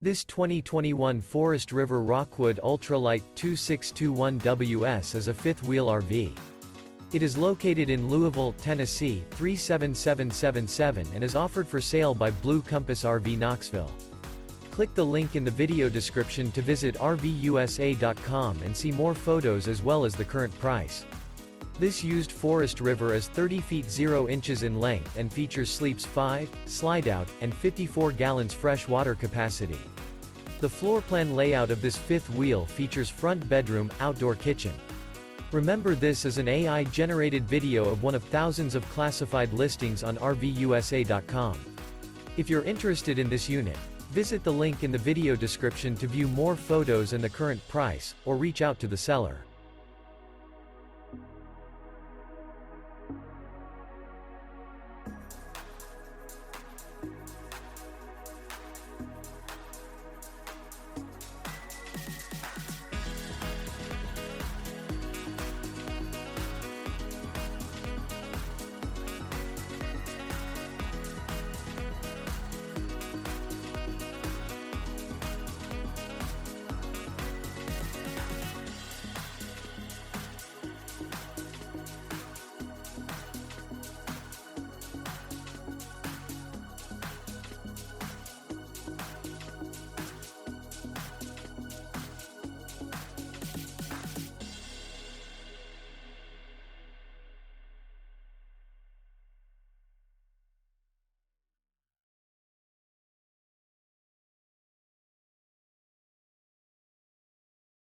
This 2021 Forest River Rockwood Ultralight 2621WS is a fifth-wheel RV. It is located in Louisville, Tennessee 37777 and is offered for sale by Blue Compass RV Knoxville. Click the link in the video description to visit RVUSA.com and see more photos as well as the current price. This used Forest River is 30 feet 0 inches in length and features sleeps 5, Slideout, and 54 gallons fresh water capacity. The floor plan layout of this fifth wheel features front bedroom, outdoor kitchen. Remember, this is an AI-generated video of one of thousands of classified listings on RVUSA.com. If you're interested in this unit, visit the link in the video description to view more photos and the current price, or reach out to the seller.